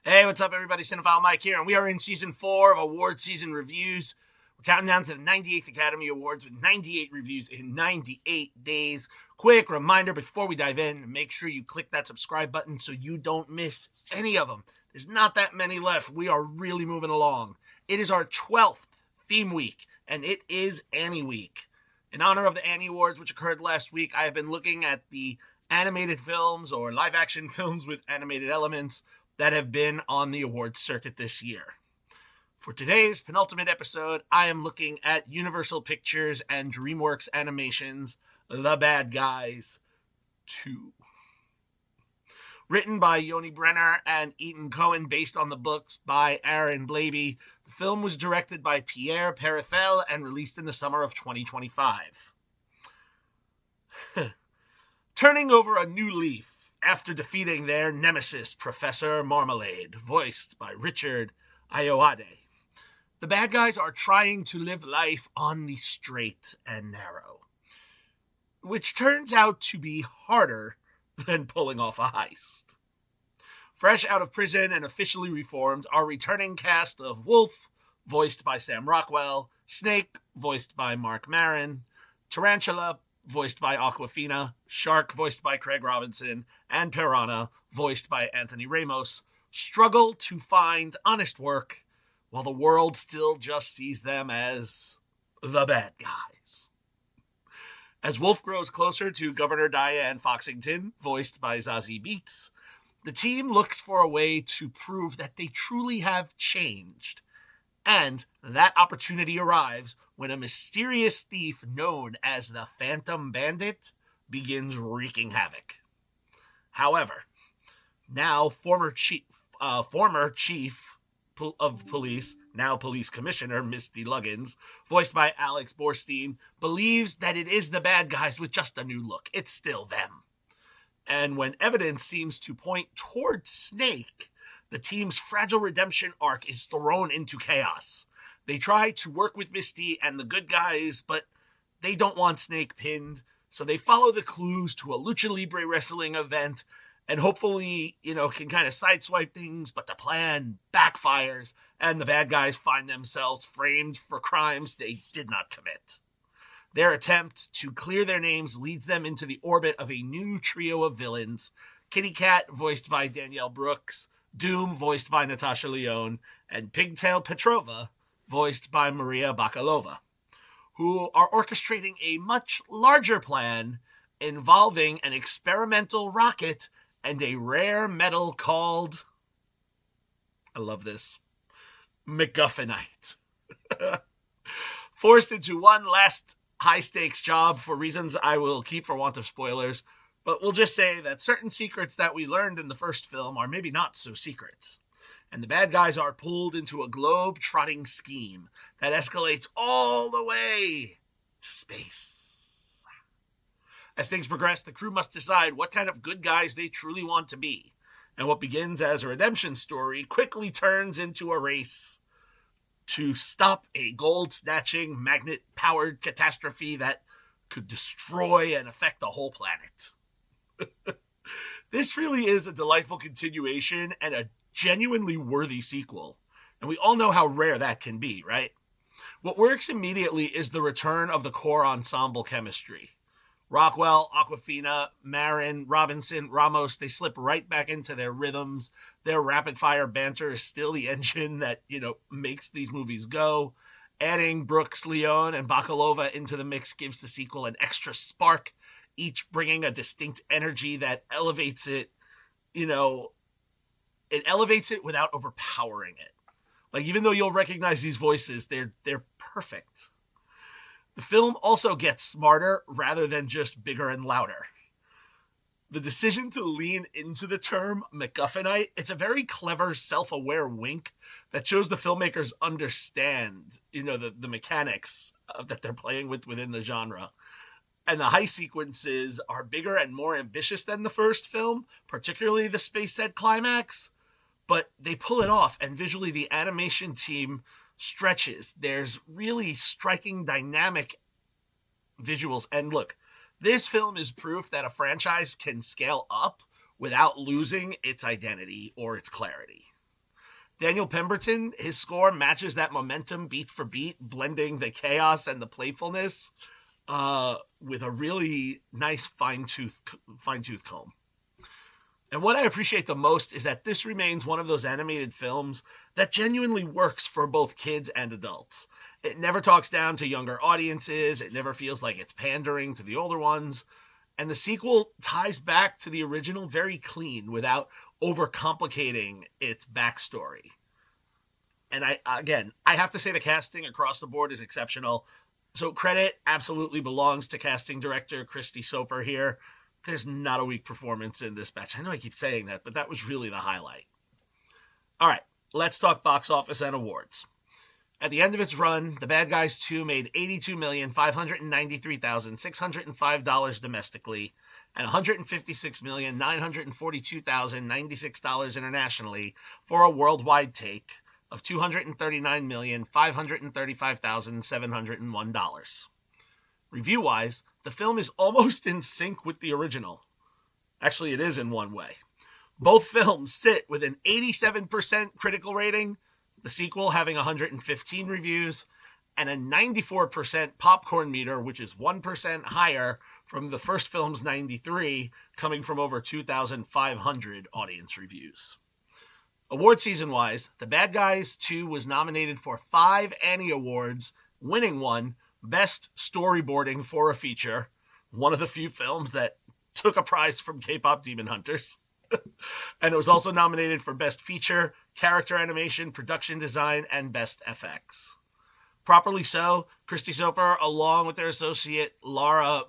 Hey, what's up, everybody? Cinephile Mike here, and we are in season 4 of award season reviews. We're counting down to the 98th Academy Awards with 98 reviews in 98 days. Quick reminder before we dive in, make sure you click that subscribe button so you don't miss any of them. There's not that many left. We are really moving along. It is our 12th theme week, and it is Annie Week. In honor of the Annie Awards, which occurred last week, I have been looking at the animated films or live action films with animated elements that have been on the awards circuit this year. For today's penultimate episode, I am looking at Universal Pictures and DreamWorks Animation's The Bad Guys 2. Written by Yoni Brenner and Ethan Cohen, based on the books by Aaron Blabey, the film was directed by Pierre Perifel and released in the summer of 2025. Turning over a new leaf after defeating their nemesis, Professor Marmalade, voiced by Richard Ayoade. The bad guys are trying to live life on the straight and narrow, which turns out to be harder than pulling off a heist. Fresh out of prison and officially reformed, our returning cast of Wolf, voiced by Sam Rockwell, Snake, voiced by Mark Maron, Tarantula, voiced by Aquafina, Shark, voiced by Craig Robinson, and Piranha, voiced by Anthony Ramos, struggle to find honest work while the world still just sees them as the bad guys. As Wolf grows closer to Governor Diane Foxington, voiced by Zazie Beetz, the team looks for a way to prove that they truly have changed. And that opportunity arrives when a mysterious thief known as the Phantom Bandit begins wreaking havoc. However, now former chief of police, now police commissioner Misty Luggins, voiced by Alex Borstein, believes that it is the bad guys with just a new look. It's still them. And when evidence seems to point towards Snake, the team's fragile redemption arc is thrown into chaos. They try to work with Misty and the good guys, but they don't want Snake pinned, so they follow the clues to a Lucha Libre wrestling event and hopefully, can kind of sideswipe things, but the plan backfires and the bad guys find themselves framed for crimes they did not commit. Their attempt to clear their names leads them into the orbit of a new trio of villains: Kitty Cat, voiced by Danielle Brooks, Doom, voiced by Natasha Lyonne, and Pigtail Petrova, voiced by Maria Bakalova, who are orchestrating a much larger plan involving an experimental rocket and a rare metal called, I love this, MacGuffinite. Forced into one last high-stakes job for reasons I will keep for want of spoilers, but we'll just say that certain secrets that we learned in the first film are maybe not so secret. And the bad guys are pulled into a globe-trotting scheme that escalates all the way to space. As things progress, the crew must decide what kind of good guys they truly want to be. And what begins as a redemption story quickly turns into a race to stop a gold-snatching, magnet-powered catastrophe that could destroy and affect the whole planet. This really is a delightful continuation and a genuinely worthy sequel. And we all know how rare that can be, right? What works immediately is the return of the core ensemble chemistry. Rockwell, Aquafina, Marin, Robinson, Ramos, they slip right back into their rhythms. Their rapid-fire banter is still the engine that, makes these movies go. Adding Brooks, Leone, and Bakalova into the mix gives the sequel an extra spark, each bringing a distinct energy that elevates it, it elevates it without overpowering it. Like, even though you'll recognize these voices, they're perfect. The film also gets smarter rather than just bigger and louder. The decision to lean into the term MacGuffinite, it's a very clever, self-aware wink that shows the filmmakers understand, the mechanics that they're playing with within the genre. And the heist sequences are bigger and more ambitious than the first film, particularly the space set climax, but they pull it off, and visually the animation team stretches. There's really striking, dynamic visuals. And look, this film is proof that a franchise can scale up without losing its identity or its clarity. Daniel Pemberton, his score matches that momentum beat for beat, blending the chaos and the playfulness with a really nice fine-tooth comb. And what I appreciate the most is that this remains one of those animated films that genuinely works for both kids and adults. It never talks down to younger audiences, it never feels like it's pandering to the older ones, and the sequel ties back to the original very clean without overcomplicating its backstory. And I have to say the casting across the board is exceptional. So credit absolutely belongs to casting director Christy Soper here. There's not a weak performance in this batch. I know I keep saying that, but that was really the highlight. All right, let's talk box office and awards. At the end of its run, The Bad Guys 2 made $82,593,605 domestically and $156,942,096 internationally for a worldwide take of $239,535,701. Review-wise, the film is almost in sync with the original. Actually, it is in one way. Both films sit with an 87% critical rating, the sequel having 115 reviews, and a 94% popcorn meter, which is 1% higher from the first film's 93, coming from over 2,500 audience reviews. Award season-wise, The Bad Guys 2 was nominated for 5 Annie Awards, winning one, Best Storyboarding for a Feature, one of the few films that took a prize from K-pop Demon Hunters. And it was also nominated for Best Feature, Character Animation, Production Design, and Best FX. Properly so, Christy Soper, along with their associate Laura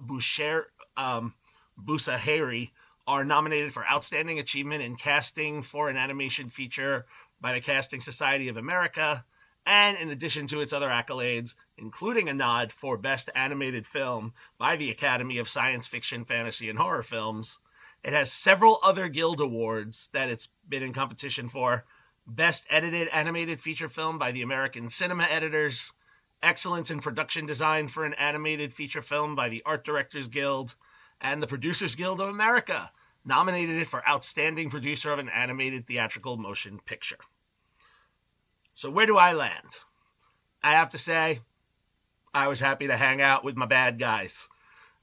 Busaheri, are nominated for Outstanding Achievement in Casting for an Animation Feature by the Casting Society of America, and in addition to its other accolades, including a nod for Best Animated Film by the Academy of Science Fiction, Fantasy, and Horror Films, it has several other Guild Awards that it's been in competition for. Best Edited Animated Feature Film by the American Cinema Editors, Excellence in Production Design for an Animated Feature Film by the Art Directors Guild, and the Producers Guild of America nominated it for Outstanding Producer of an Animated Theatrical Motion Picture. So where do I land? I have to say, I was happy to hang out with my bad guys.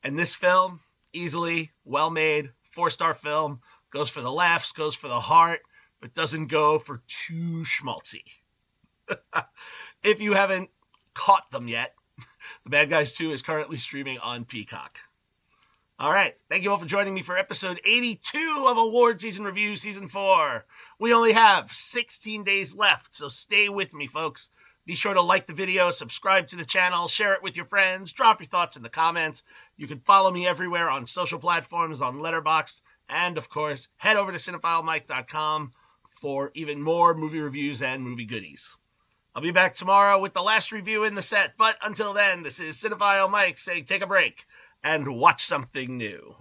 And this film, easily, well-made, 4-star film, goes for the laughs, goes for the heart, but doesn't go for too schmaltzy. If you haven't caught them yet, The Bad Guys 2 is currently streaming on Peacock. All right, thank you all for joining me for episode 82 of Award Season Review Season 4. We only have 16 days left, so stay with me, folks. Be sure to like the video, subscribe to the channel, share it with your friends, drop your thoughts in the comments. You can follow me everywhere on social platforms, on Letterboxd, and, of course, head over to cinephilemike.com for even more movie reviews and movie goodies. I'll be back tomorrow with the last review in the set, but until then, this is Cinephile Mike saying take a break and watch something new.